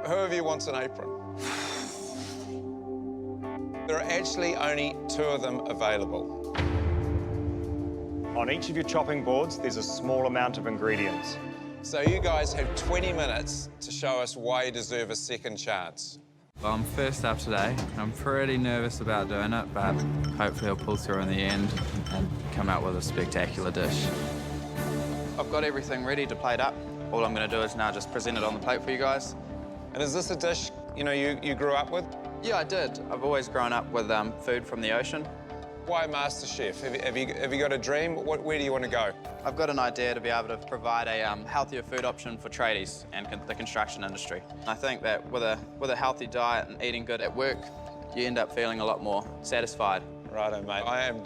Who of you wants an apron? There are actually only 2 of them available. On each of your chopping boards, there's a small amount of ingredients. So you guys have 20 minutes to show us why you deserve a second chance. Well, I'm first up today. I'm pretty nervous about doing it, but hopefully I'll pull through in the end and come out with a spectacular dish. I've got everything ready to plate up. All I'm going to do is now just present it on the plate for you guys. And is this a dish, you grew up with? Yeah, I did. I've always grown up with food from the ocean. Why MasterChef? Have you got a dream? Where do you want to go? I've got an idea to be able to provide a healthier food option for tradies and the construction industry. I think that with a healthy diet and eating good at work, you end up feeling a lot more satisfied. Righto, mate. I am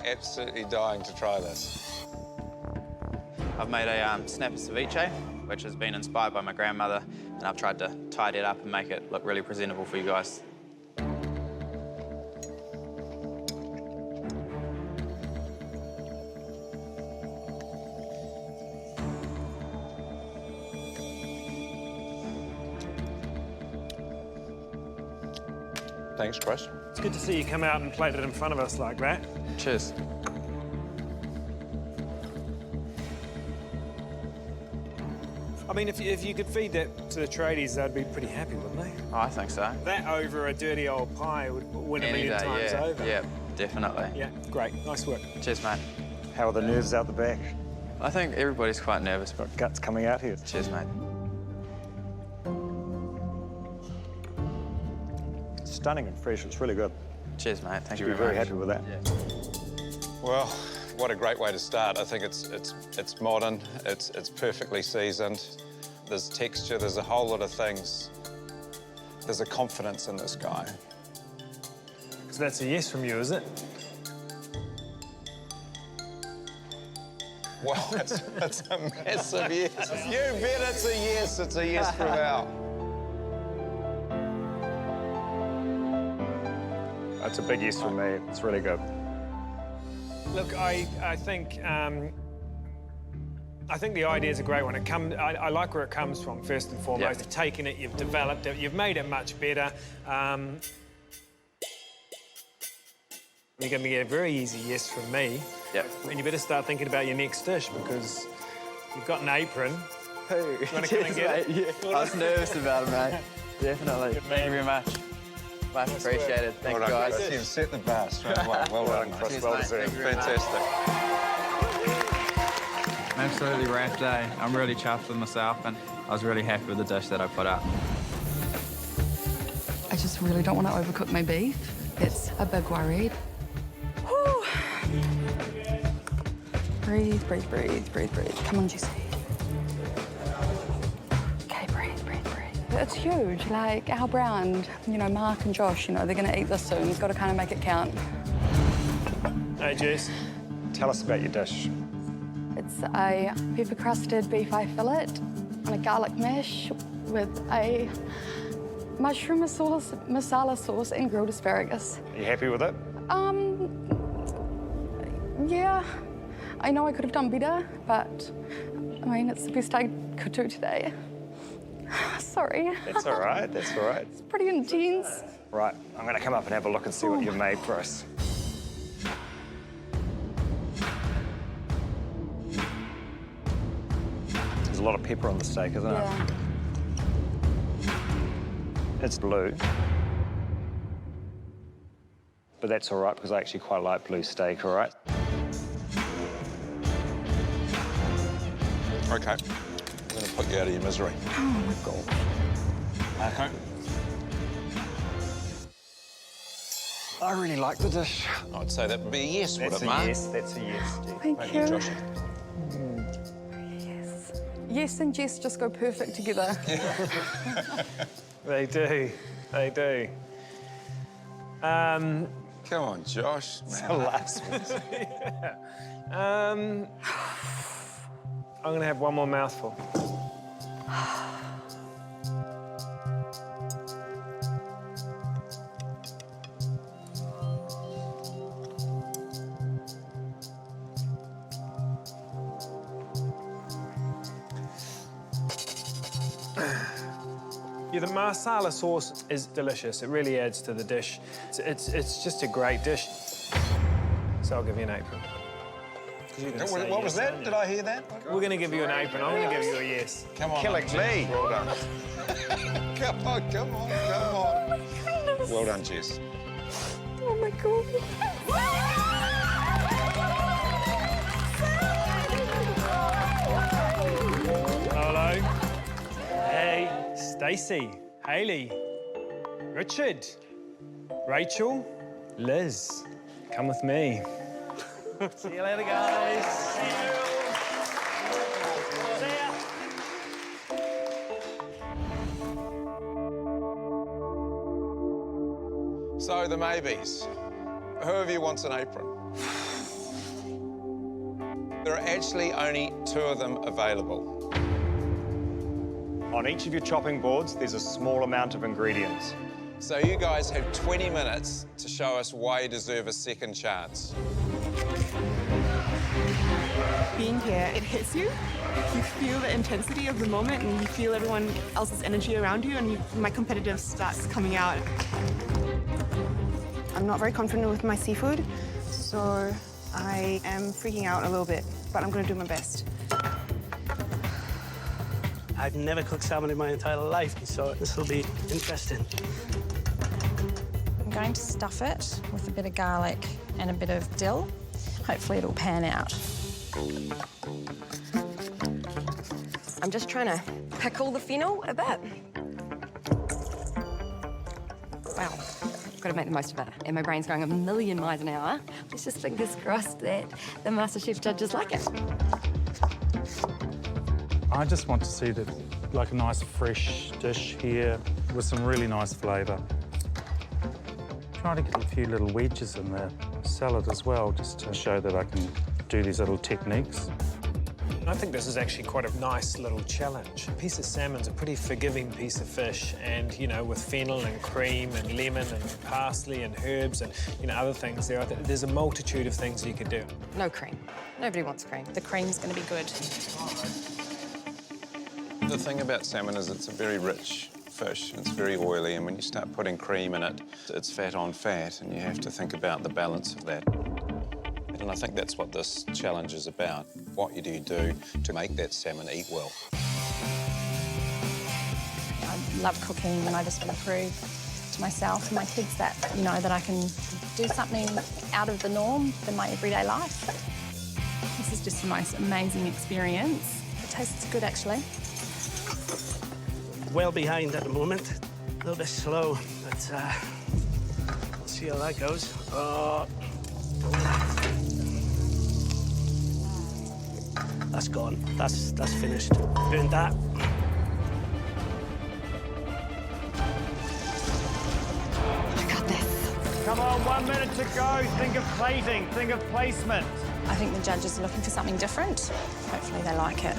absolutely dying to try this. I've made a snapper ceviche, which has been inspired by my grandmother, and I've tried to tidy it up and make it look really presentable for you guys. Thanks, Chris. It's good to see you come out and plate it in front of us like that. Cheers. I mean, if you could feed that to the tradies, they'd be pretty happy, wouldn't they? Oh, I think so. That over a dirty old pie would win a million times over. Yeah, definitely. Yeah, great. Nice work. Cheers, mate. How are the nerves out the back? I think everybody's quite nervous, but Guts coming out here. cheers, mate. It's stunning and fresh. It's really good. Cheers, mate. Thank you You'll be very happy with that. Well, what a great way to start. I think it's modern, it's perfectly seasoned. There's texture, there's a whole lot of things. There's a confidence in this guy. So that's a yes from you, is it? Well, it's a massive yes. You bet it's a yes. It's a yes from Al. It's a big yes from me. It's really good. Look, I think the idea is a great one. I like where it comes from, first and foremost. Yeah. You've taken it, you've developed it, you've made it much better. You're going to get a very easy yes from me. Yep. And you better start thinking about your next dish because you've got an apron. Hey, You want to come and get it? I was nervous about it, mate. Definitely. Thank you very much. Much appreciated. Thank you, guys. You've set the bar straight away. Well done, Chris. Cheers, Well mate. deserved. Thank you very much. Fantastic. Absolutely wrapped day. I'm really chuffed with myself, and I was really happy with the dish that I put up. I just really don't want to overcook my beef. It's a big worry. Whew. Breathe, breathe, breathe, breathe, breathe. Come on, Jessie. Okay, breathe, breathe, breathe. It's huge. Like Al Brown, Mark and Josh, they're going to eat this soon. You've got to kind of make it count. Hey, Jess. Tell us about your dish. It's a pepper-crusted beef eye fillet on a garlic mash with a mushroom masala sauce and grilled asparagus. Are you happy with it? Yeah. I know I could have done better, but, it's the best I could do today. Sorry. That's all right. That's all right. It's pretty intense. Right, I'm going to come up and have a look and see what you've made for us. There's a lot of pepper on the steak, isn't it? Yeah. It's blue. But that's all right, because I actually quite like blue steak, all right? Okay. I'm going to put you out of your misery. Oh, my God. Okay. I really like the dish. I'd say that would be a yes, would That's it, a Mark? yes, that's a yes. Thank Thank you. you, Josh. Yes. Yes and Jess just go perfect together. They do. They do. Come on, Josh. The last one. I'm going to have one more mouthful. Yeah, the marsala sauce is delicious. It really adds to the dish. It's just a great dish. So I'll give you an apron. What was that? Did I hear that? We're going to give you an apron. I'm going to give you a yes. Come on. Killing me. Well done. Come on, come on, come on. Oh my goodness. Well done, Jess. Oh my God. Hello. Hey, Stacey, Hayley, Richard, Rachel, Liz. Come with me. See you later, guys. See you. See ya. So, the maybes. Who of you wants an apron? There are actually only 2 of them available. On each of your chopping boards, there's a small amount of ingredients. So you guys have 20 minutes to show us why you deserve a second chance. Being here, it hits you. You feel the intensity of the moment and you feel everyone else's energy around you and my competitive starts coming out. I'm not very confident with my seafood, so I am freaking out a little bit, but I'm going to do my best. I've never cooked salmon in my entire life, so this will be interesting. I'm going to stuff it with a bit of garlic and a bit of dill. Hopefully it'll pan out. I'm just trying to pickle the fennel a bit. Wow, got to make the most of it. And my brain's going a million miles an hour. Let's just fingers crossed that the MasterChef judges like it. I just want to see that, like a nice fresh dish here with some really nice flavour. Try to get a few little wedges in the salad as well, just to show that I can do these little techniques. I think this is actually quite a nice little challenge. A piece of salmon's a pretty forgiving piece of fish, and, you know, with fennel and cream and lemon and parsley and herbs and, you know, other things there's a multitude of things you could do. No cream. Nobody wants cream. The cream's going to be good. The thing about salmon is it's a very rich fish. It's very oily, and when you start putting cream in it, it's fat on fat, and you have to think about the balance of that. And I think that's what this challenge is about. What do you do to make that salmon eat well? I love cooking and I just want to prove to myself and my kids that, you know, that I can do something out of the norm in my everyday life. This is just the most amazing experience. It tastes good, actually. Well behind at the moment. A little bit slow, but we'll see how that goes. That's gone. That's finished. Doing that. I got this. Come on, 1 minute to go. Think of plating, think of placement. I think the judges are looking for something different. Hopefully they like it.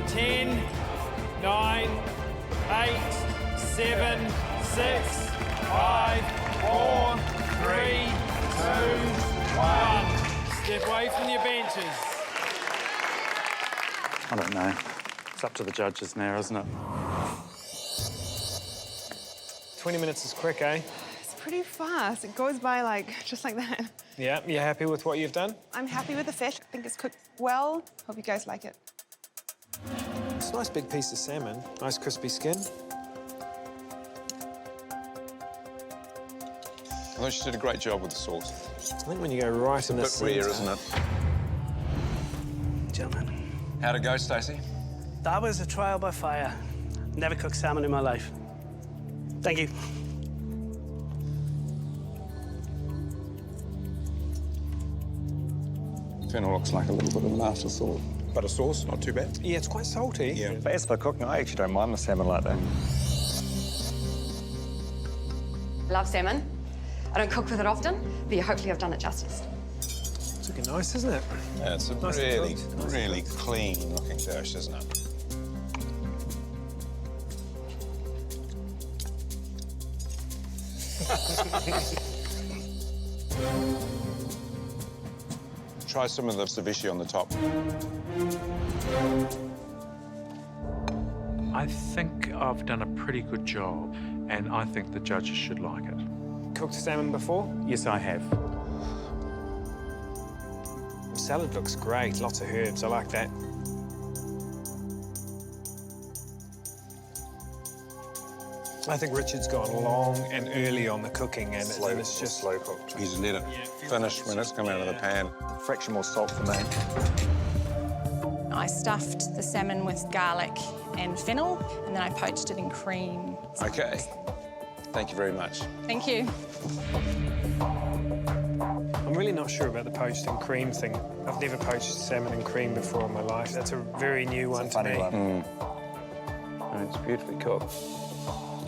10, 9, 8, 7, 6, 5, 4, 3, 2, 1. Step away from your benches. I don't know. It's up to the judges now, isn't it? 20 minutes is quick, eh? It's pretty fast. It goes by just like that. Yeah, you happy with what you've done? I'm happy with the fish. I think it's cooked well. Hope you guys like it. It's a nice big piece of salmon. Nice crispy skin. I thought she did a great job with the sauce. I think when you go right in the Bit rare, centre... isn't it? Gentlemen, How'd it go, Stacey? that was a trial by fire. Never cooked salmon in my life. Thank you. Fennel looks like a little bit of an afterthought. But a sauce, not too bad. Yeah, it's quite salty. Yeah. But as for cooking, I actually don't mind the salmon like that. Love salmon. I don't cook with it often, but yeah, hopefully I've done it justice. It's looking nice, isn't it? Yeah, it's a Nicely really, cooked. Nicely really clean-looking dish, isn't it? Try some of the ceviche on the top. I think I've done a pretty good job, and I think the judges should like it. Cooked salmon before? Yes, I have. The salad looks great, lots of herbs, I like that. I think Richard's gone long and early on the cooking, and it's just slow cooked. He's let it finish when it's come out of the pan. A fraction more salt for me. I stuffed the salmon with garlic and fennel, and then I poached it in cream. Okay. Thank you very much. Thank you. I'm really not sure about the poached and cream thing. I've never poached salmon and cream before in my life. That's a very new one to me. And it's beautifully cooked.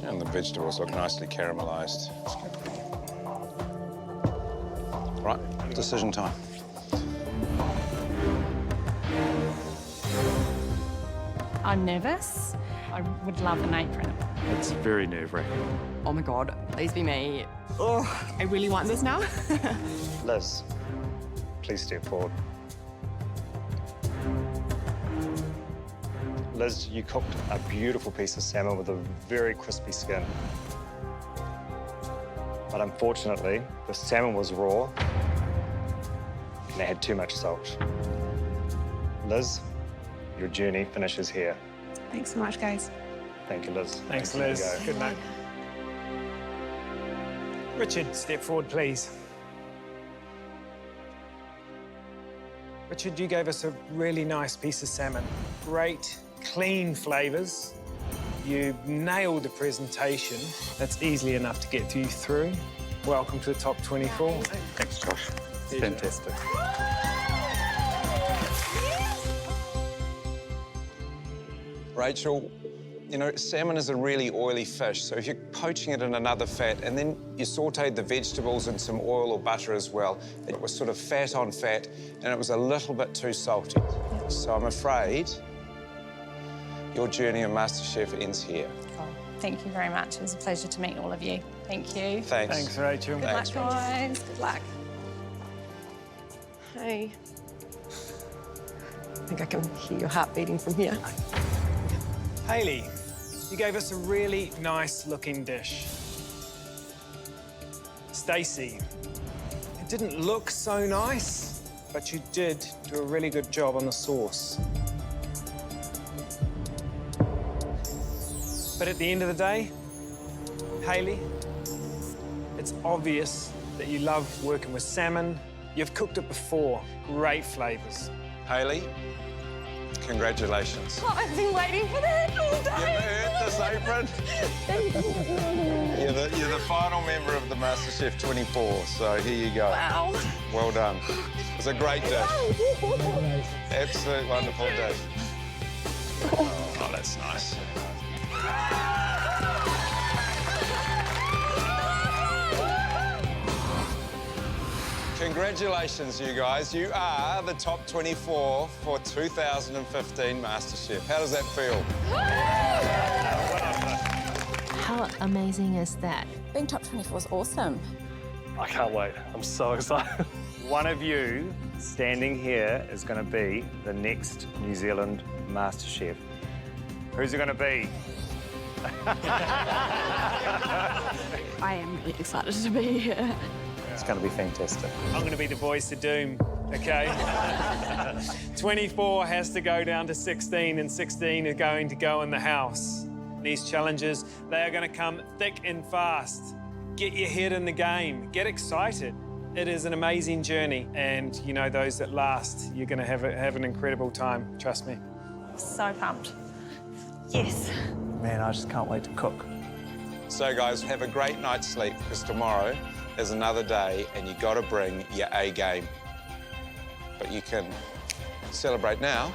And the vegetables look nicely caramelised. Right, decision time. I'm nervous. I would love an apron. It's very nerve-wracking. Oh my God, please be me. Oh, I really want this now. Liz, please step forward. Liz, you cooked a beautiful piece of salmon with a very crispy skin. But unfortunately, the salmon was raw and it had too much salt. Liz, your journey finishes here. Thanks so much, guys. Thank you, Liz. Thanks, There you Liz. go. Good night. Richard, step forward, please. Richard, you gave us a really nice piece of salmon. Great, clean flavours. You nailed the presentation. That's easily enough to get you through. Welcome to the top 24. Thanks, Josh. Fantastic. Rachel, you know, salmon is a really oily fish, so if you're poaching it in another fat and then you sautéed the vegetables in some oil or butter as well, it was sort of fat on fat and it was a little bit too salty. So I'm afraid your journey on MasterChef ends here. Oh, thank you very much. It was a pleasure to meet all of you. Thank you. Thanks. Thanks, Rachel. Good luck, guys. Good luck. Hey. I think I can hear your heart beating from here. Hayley, you gave us a really nice-looking dish. Stacey, it didn't look so nice, but you did do a really good job on the sauce. But at the end of the day, Hayley, it's obvious that you love working with salmon. You've cooked it before. Great flavours. Hayley, congratulations. Oh, I've been waiting for that all You've day. earned this apron. You're the final member of the MasterChef 24, so here you go. Wow. Well done. It was a great dish. Absolute wonderful dish. Oh, that's nice. Congratulations, you guys. You are the top 24 for 2015 MasterChef. How does that feel? How amazing is that? Being top 24 is awesome. I can't wait. I'm so excited. One of you standing here is going to be the next New Zealand MasterChef. Who's it going to be? I am really excited to be here. It's going to be fantastic. I'm going to be the voice to doom, OK? 24 has to go down to 16, and 16 are going to go in the house. These challenges, they are going to come thick and fast. Get your head in the game. Get excited. It is an amazing journey, and, you know, those that last, you're going to have an incredible time. Trust me. So pumped. Yes. Man, I just can't wait to cook. So, guys, have a great night's sleep, because tomorrow is another day and you got to bring your A game. But you can celebrate now.